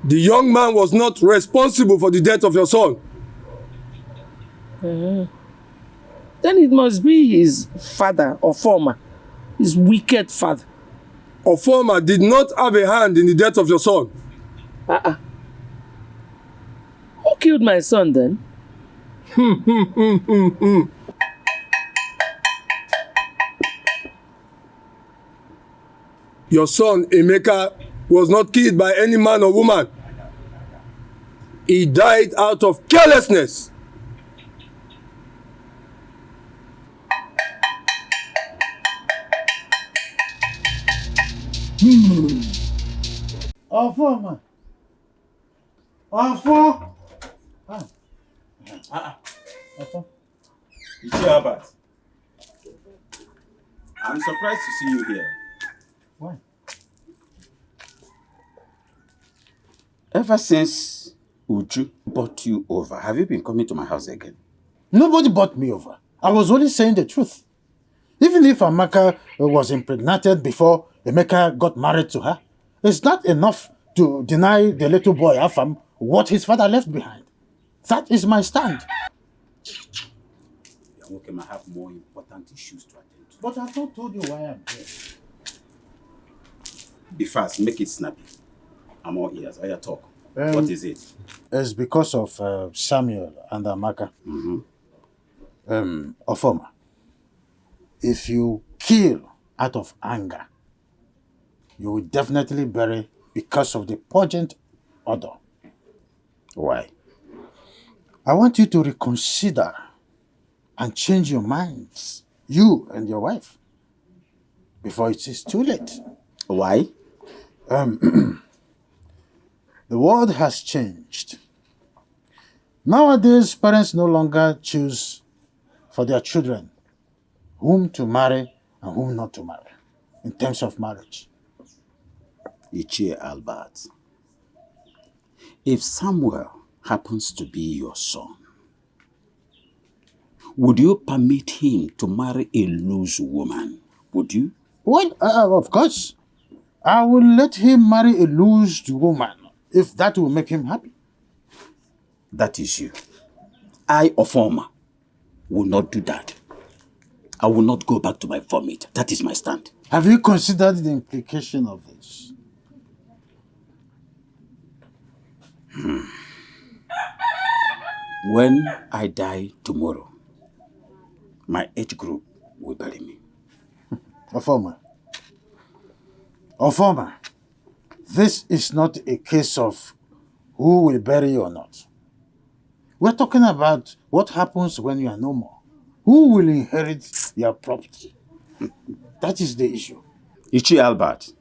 The young man was not responsible for the death of your son. Then it must be his father, Ofoma, his wicked father. Ofoma did not have a hand in the death of your son. Who killed my son then? Your son, Emeka, was not killed by any man or woman. He died out of carelessness. Ofoma. Ofo. Ofo. It's Albert. I'm surprised to see you here. Why? Ever since Uju brought you over, have you been coming to my house again? Nobody bought me over. I was only saying the truth. Even if Amaka was impregnated before Emeka got married to her, it's not enough to deny the little boy Afam what his father left behind. That is my stand. Okay, I have more important issues to attend to. But I've not told you why I'm here. Be fast, make it snappy. I'm all ears. I talk. What is it? It's because of Samuel and Amaka. Ofoma, if you kill out of anger, you will definitely bury because of the purgent order. Why? I want you to reconsider and change your minds, you and your wife, before it is too late. Why? The world has changed. Nowadays, parents no longer choose for their children whom to marry and whom not to marry in terms of marriage. Ichie Albert, if Samuel happens to be your son, would you permit him to marry a loose woman? Would you? Well, of course. I will let him marry a loose woman if that will make him happy. That is you. I, Ofoma, will not do that. I will not go back to my vomit. That is my stand. Have you considered the implication of this? When I die tomorrow, my age group will bury me. Ofoma, this is not a case of who will bury you or not. We're talking about what happens when you are no more. Who will inherit your property? That is the issue. Ichi Albert,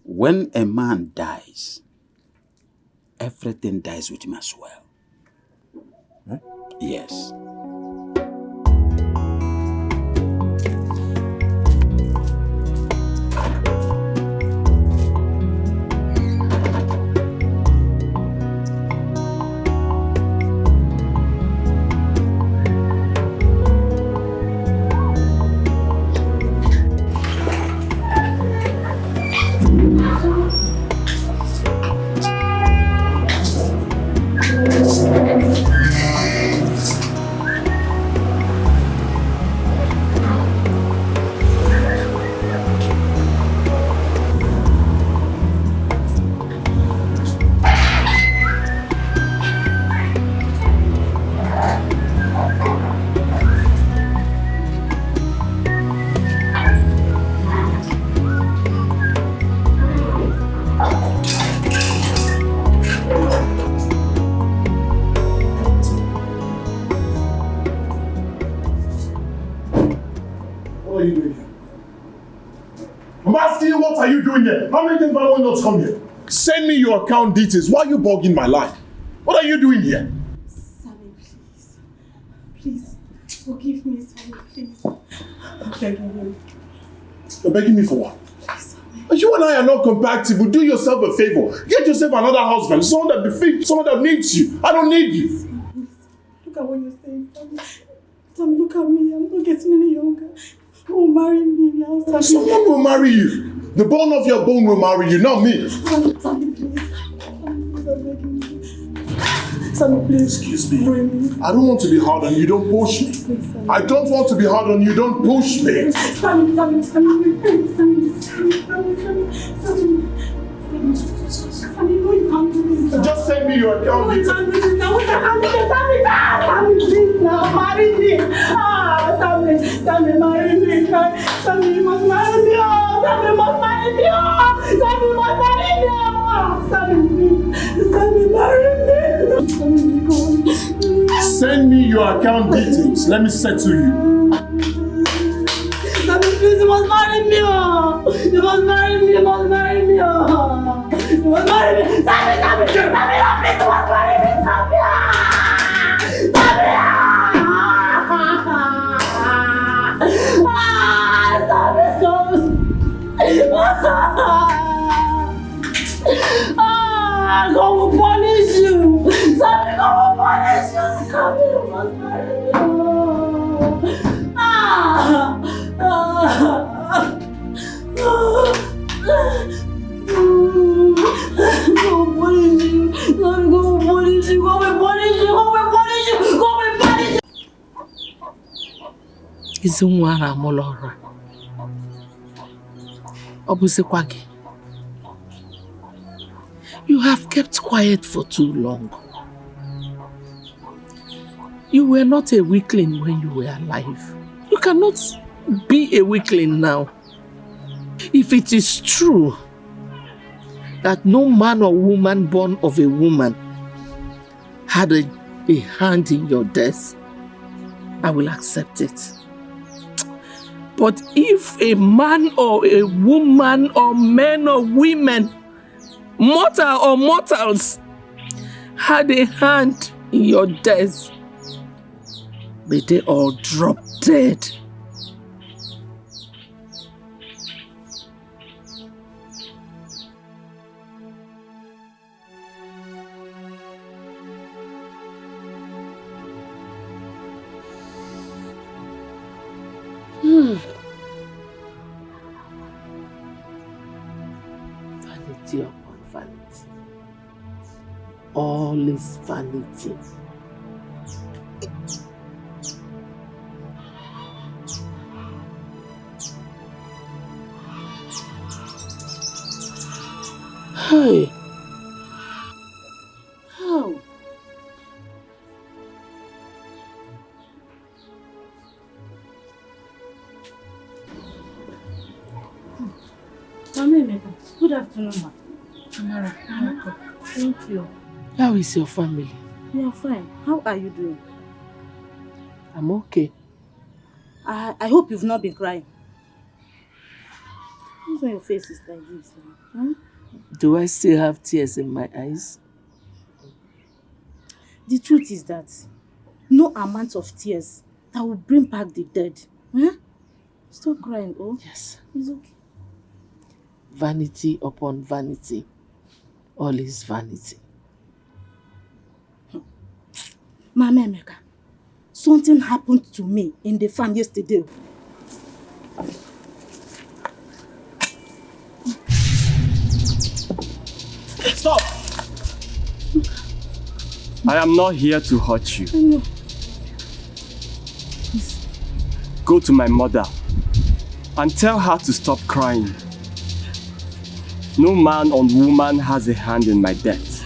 when a man dies, everything dies with him as well. Yes. What are you doing here? How many times have I not come here? Send me your account details. Why are you bugging my life? What are you doing here? Sammy, please. Please, forgive me, Sammy, please. I'm begging you. You're begging me for what? Please, You and I are not compatible. Do yourself a favor. Get yourself another husband. Someone that befits, someone that needs you. I don't need you. Sammy, look at what you're saying, Sammy. Sammy, look at me. I'm not getting any younger. Who will marry me now, Sammy? Someone will marry you. The bone of your bone will marry you, not me. Sammy, please. Sammy, please. Excuse me. I don't want to be hard on you. Don't push me. I don't want to be hard on you. Don't push me. Sammy. Sammy, no, you can't do this. Just send me your account details. Sammy, please, now marry me. Sammy, marry me. Sammy, you must marry me. Sammy must marry me. Sammy must marry me. Sammy, please. Sammy, marry me. Sammy, go on. Send me your account details. Let me settle you. Sammy, please, you must marry me. You must marry me. You must marry me. You must marry me. Sammy, please, you must marry me. Sammy. God will punish you. Sammy, God will punish you. Sammy, you must marry me. Izi nwa na-amụlọ ọrụ ọ bụzikwa gị. You have kept quiet for too long. You were not a weakling when you were alive. You cannot be a weakling now. If it is true that no man or woman born of a woman had a hand in your death, I will accept it. But if a man or a woman or men or women, mortal or mortals, had a hand in your death, may they all drop dead. Vanity upon vanity. All is vanity. Hey. How? Good afternoon, ma. Amara. Thank you. How is your family? We are fine. How are you doing? I'm okay. I hope you've not been crying. Why your face is like this? Huh? Do I still have tears in my eyes? The truth is that no amount of tears that will bring back the dead. Huh? Stop crying, oh? Yes. It's okay. Vanity upon vanity. All is vanity. Mama Emeka, something happened to me in the farm yesterday. Stop! I am not here to hurt you. Go to my mother and tell her to stop crying. No man or woman has a hand in my death.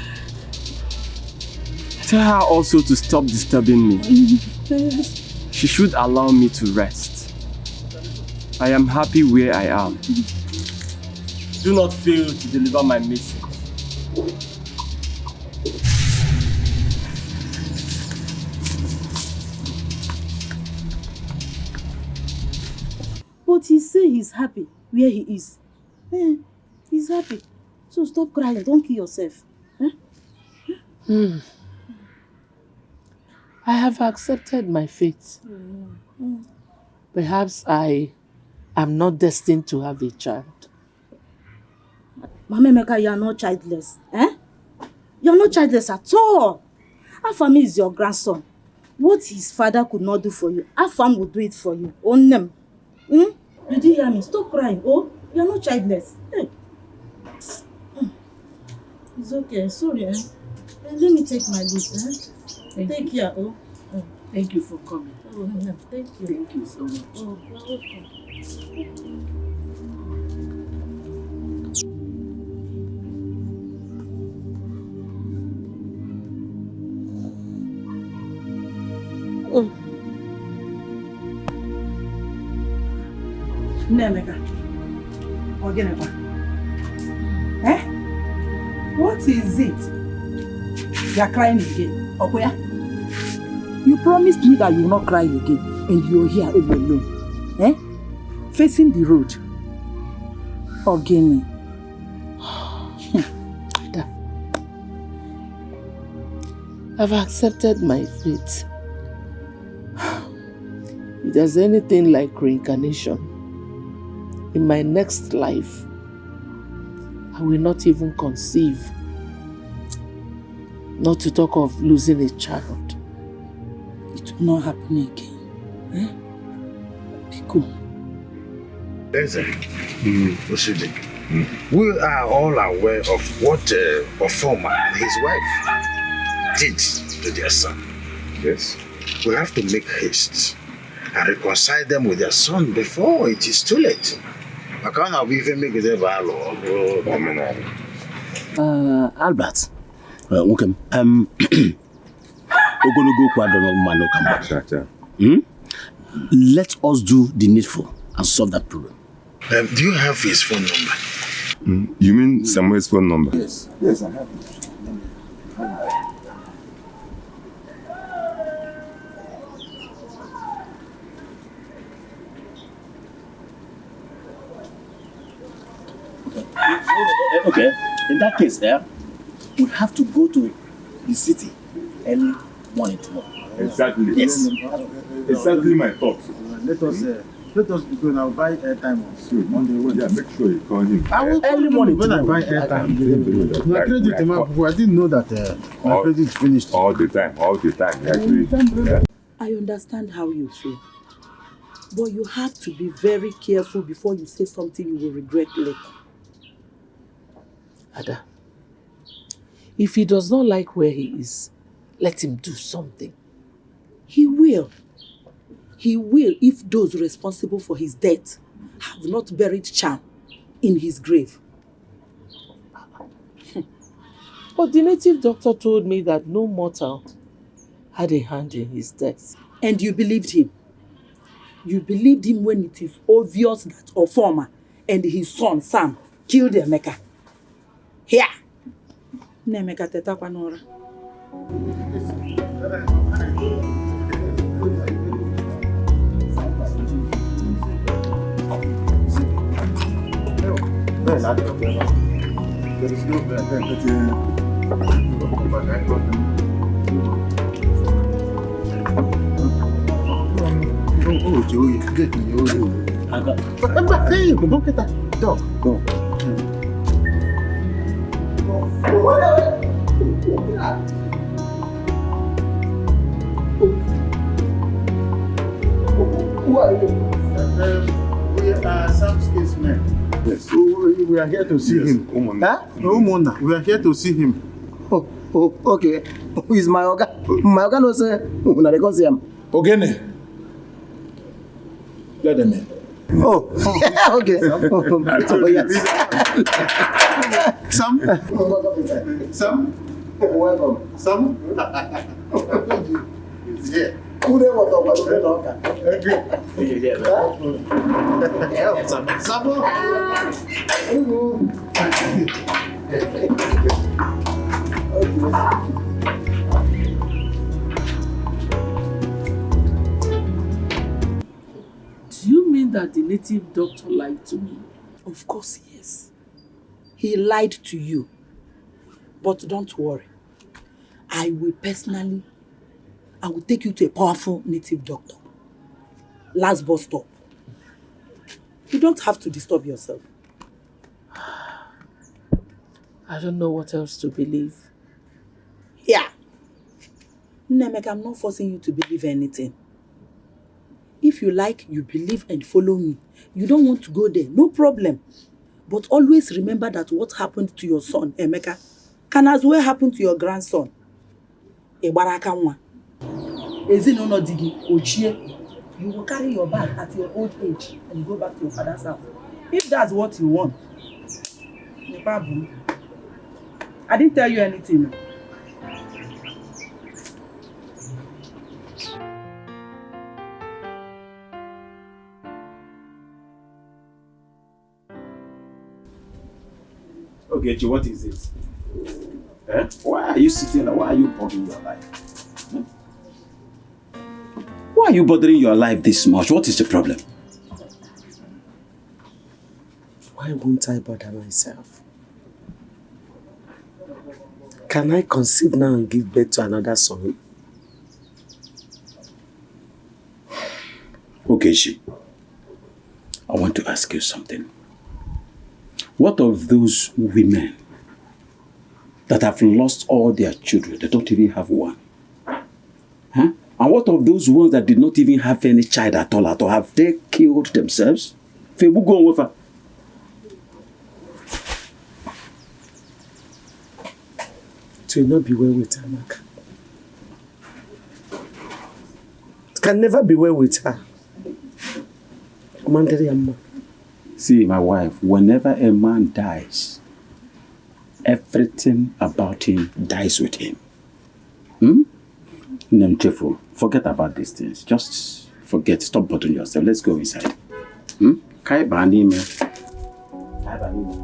Tell her also to stop disturbing me. She should allow me to rest. I am happy where I am. Do not fail to deliver my message. But he says he's happy where he is. He's happy. So stop crying. Don't kill yourself. I have accepted my fate. Perhaps I am not destined to have a child. Mama Emeka, you are not childless. You are not childless at all. Afam is your grandson. What his father could not do for you, Afam will do it for you. Own them. Did you hear me? Stop crying. Oh, you are not childless. Hey. It's okay. Sorry. Let me take my leave, eh? Take care, oh. Thank you for coming. Oh, no, thank you. Thank you so much. Oh, you're welcome. Nemeka, Ogeneba. Eh? What is it? You are crying again. Okoya? You promised me that you will not cry again, and you're here all alone. Eh? Facing the road. Ogene. I've accepted my fate. If there's anything like reincarnation, in my next life, I will not even conceive. Not to talk of losing a child. It will not happen again. Eh? Be cool. Listen, Osudi, we are all aware of what Ofoma and his wife did to their son. Yes. We have to make haste and reconcile them with their son before it is too late. I can't even make it ever. Albert, welcome. Let us do the needful and solve that problem. Do you have his phone number? You mean Samuel's phone number? Yes. Yes, I have it. Okay, in that case, we have to go to the city early morning tomorrow. Exactly. Yes. Exactly my thoughts. Let us go now. Buy airtime on the way. Yeah, make sure you call him. I will early morning when I tomorrow. buy airtime. My credit, I didn't know that my credit is finished. All the time. Actually. Yeah. I understand how you feel. But you have to be very careful before you say something you will regret later. Ada, if he does not like where he is, let him do something. He will. He will if those responsible for his death have not buried charm in his grave. But the native doctor told me that no mortal had a hand in his death. And you believed him. You believed him when it is obvious that Ofoma and his son Sam killed Emeka. Here! Nemeka teta kwa nora. There is no Oh, Joey, get me. I got. Hey, go get that dog. Go. Who are you? We are Sam's case men. Yes. We are here to see him. Huh? Umona. We are here to see him. Oh, okay. Who is my Oga? My Oga knows when I go see him. Ogene. Let them in. Oh, okay. Yes. Sam? Sam? Welcome. Sam? He's here. Who they want to talk about? Do you mean that the native doctor lied to me? Of course, yes. He lied to you. But don't worry. I will take you to a powerful native doctor. Last bus stop. You don't have to disturb yourself. I don't know what else to believe. Yeah. Nemeka, I'm not forcing you to believe anything. If you like, you believe and follow me. You don't want to go there, no problem. But always remember that what happened to your son, Emeka, can as well happen to your grandson. ịgbara aka nwa. Ezinụlọ di gị ochie. You will carry your bag at your old age and go back to your father's house. If that's what you want, no problem. I didn't tell you anything. Okay, Chi, what is it? Eh? Why are you sitting there? Why are you bothering your life? Hmm? Why are you bothering your life this much? What is the problem? Why won't I bother myself? Can I conceive now and give birth to another son? Okay, Chi. I want to ask you something. What of those women that have lost all their children? They don't even have one. Huh? And what of those ones that did not even have any child at all? Have they killed themselves? Febu go with her. It will not be well with her, Amaka. It can never be well with her. See, my wife, whenever a man dies, everything about him dies with him. Nemtv, forget about these things. Just forget. Stop bothering yourself. Let's go inside. Kai bani me. Kai bani me.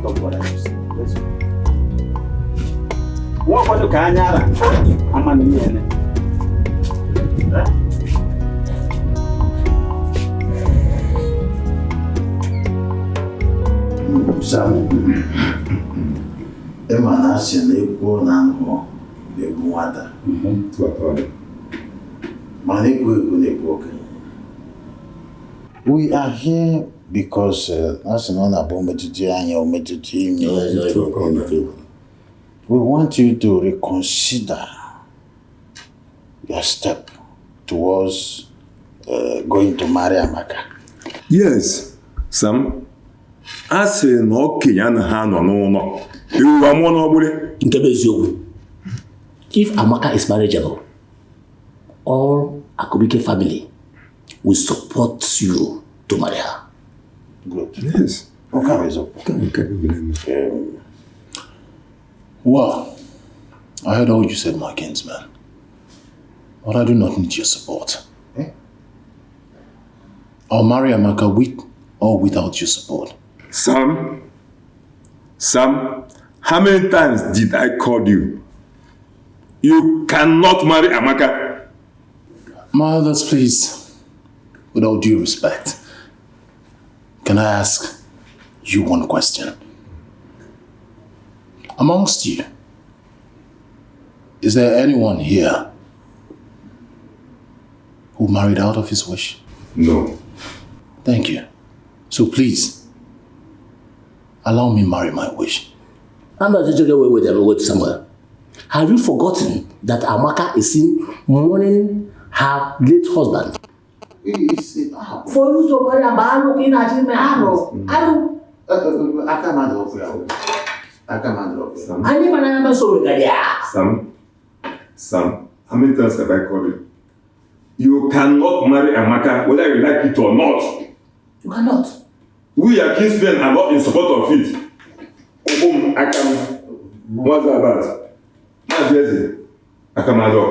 Don't bother yourself. Let's go. What about the kanyara? I'm on the Sam, Emma Nation, they go now, they go water. We are here because we want you to reconsider your step towards going to marry Amaka. Yes, Sam. I say no Kenyan hand on no. If Amaka is marriageable, all Akubike family will support you to marry her. Good. Yes. Well, I heard all you said, my kinsman. But I do not need your support. I'll marry Amaka with or without your support. Sam, how many times did I call you? You cannot marry Amaka. Mothers, please, with all due respect, can I ask you one question? Amongst you, is there anyone here who married out of his wish? No. Thank you. So please, allow me marry my wish. I'm not just away with somewhere. Have you forgotten that Amaka is seen mourning her late husband? For you to marry a man looking at him, Sam, how many times have I called you? You cannot marry Amaka whether you like it or not. You cannot. We are kinsmen are not in support of it. What's that about? I come out of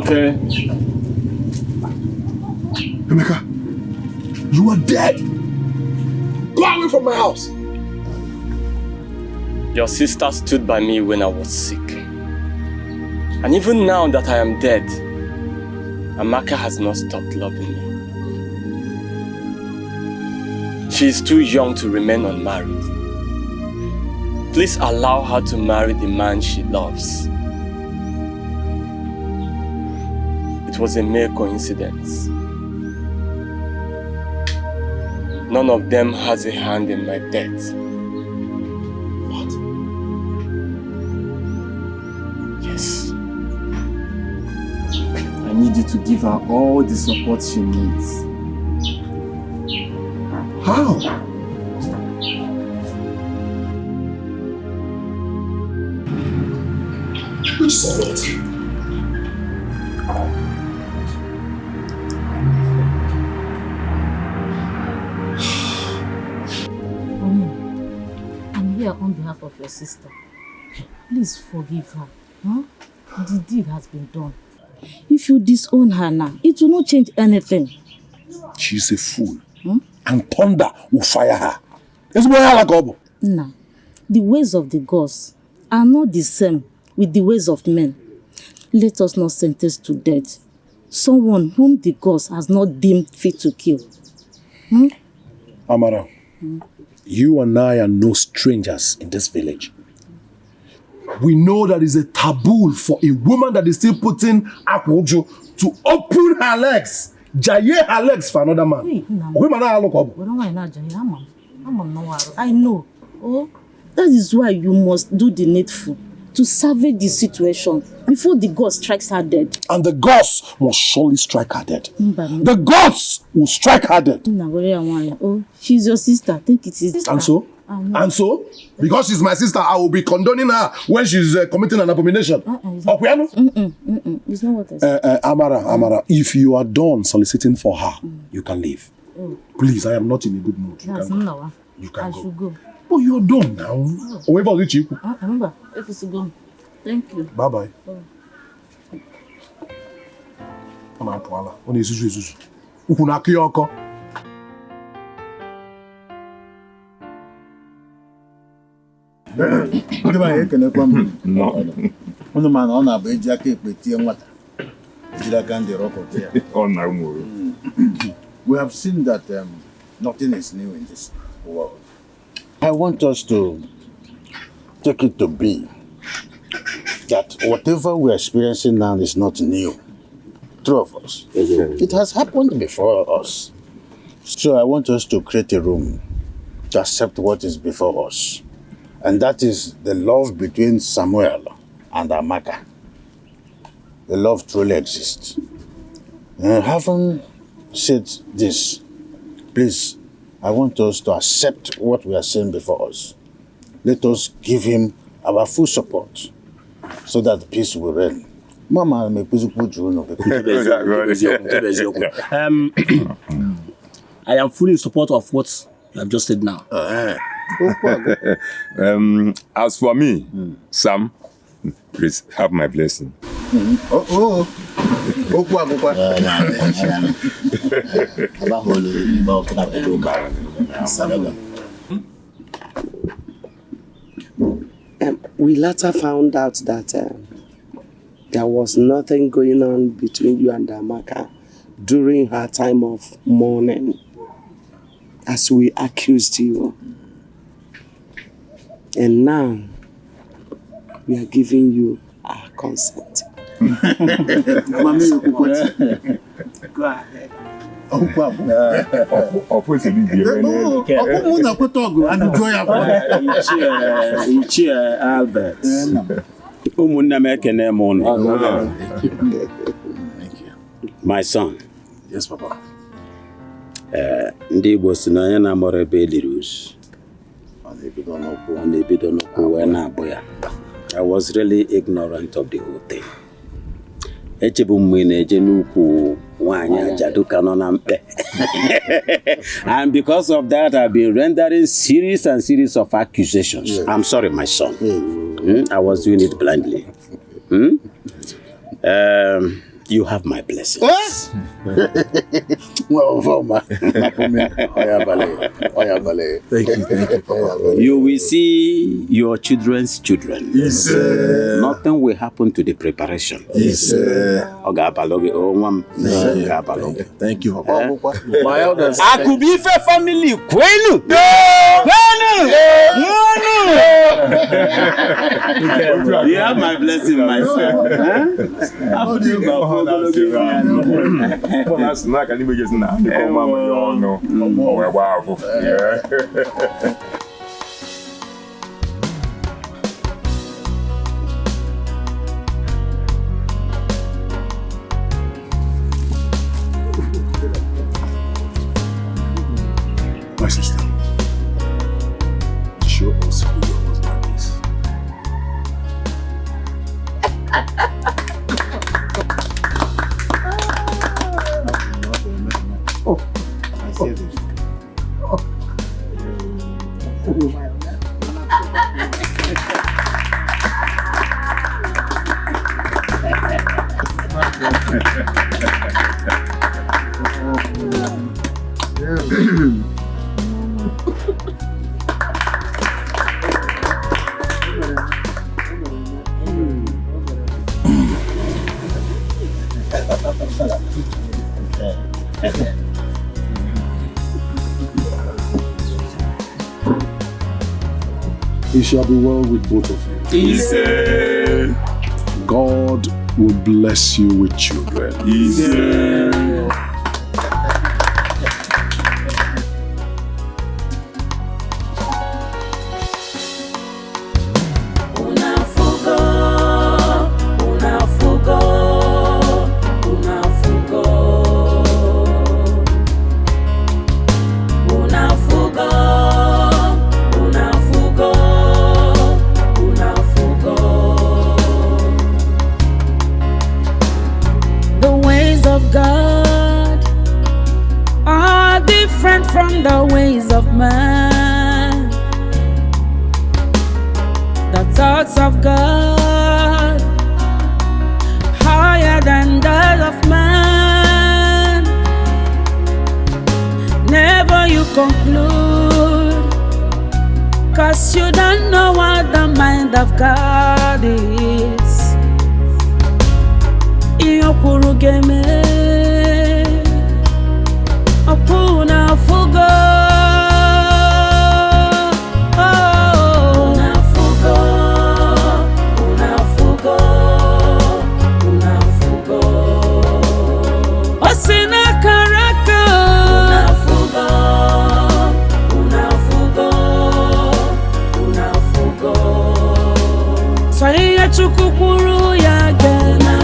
here. Emeka, you are dead. Go away from my house. Your sister stood by me when I was sick. And even now that I am dead, Amaka has not stopped loving me. She is too young to remain unmarried. Please allow her to marry the man she loves. It was a mere coincidence. None of them has a hand in my death. What? Yes. I need you to give her all the support she needs. How? Which subtlety? I'm here on behalf of your sister. Please forgive her. Huh? The deed has been done. If you disown her now, it will not change anything. She's a fool. And thunder will fire her. It's more like Obo. Nah, the ways of the gods are not the same with the ways of men. Let us not sentence to death someone whom the gods has not deemed fit to kill. Amara, you and I are no strangers in this village. We know that it's a taboo for a woman that is still putting Akwojo to open her legs, jaye her legs for another man. I know. Oh, that is why you must do the needful to salvage the situation before the god strikes her dead. And the gods must surely strike her dead. The gods will strike her dead. Oh, she's your sister. Take it easy. And so? And so? Because she's my sister, I will be condoning her when she's committing an abomination. It's not what I said. Amara, if you are done soliciting for her, you can leave. Please, I am not in a good mood. You can go. Should go. Oh, you're done now. Remember, if it's go. Thank you. Bye-bye. We have seen that nothing is new in this world. I want us to take it to be that whatever we're experiencing now is not new. True of us. It has happened before us. So I want us to create a room to accept what is before us. And that is the love between Samuel and Amaka. The love truly exists. Having said this, please, I want us to accept what we are saying before us. Let us give him our full support so that peace will reign. Mama, I am fully in support of what you have just said now. As for me, Sam, please have my blessing. We later found out that there was nothing going on between you and Amaka during her time of mourning, as we accused you. And now, we are giving you our consent. Go ahead. Albert. My son. Yes, Papa. Ndi bosi na ya na more belirus. I was really ignorant of the whole thing. And because of that, I've been rendering series and series of accusations. Yeah. I'm sorry, my son. I was doing it blindly. You have my blessings. Thank you. You will see your children's children. Yes, sir. Nothing will happen to the preparation. Yes, sir. Thank you. My elders. Akubife family. You have my blessing, my son. My sister. I see this. It shall be well with both of you. God will bless you with children. From the ways of man, the thoughts of God higher than that of man. Never you conclude, 'cause you don't know what the mind of God is. Opuna fugo, una fugo, Osina karaka, una fugo. So ya chukukuru ya gena.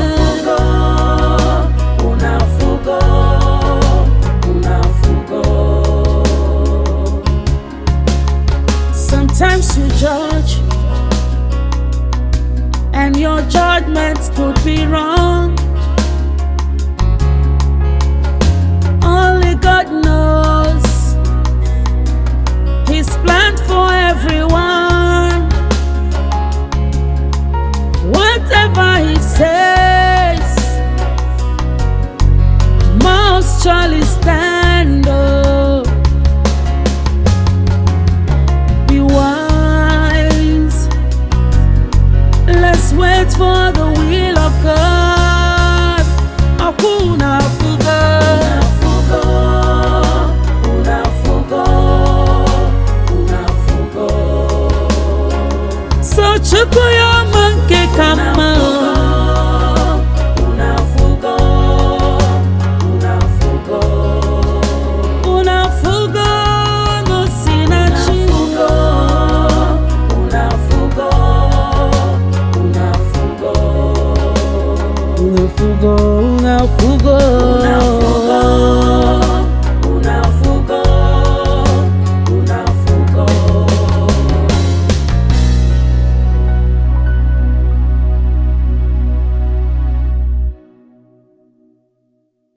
Sometimes you judge, and your judgments could be wrong. Only God knows His plan for everyone. Whatever He says must surely stand up. Be wise. Let's wait for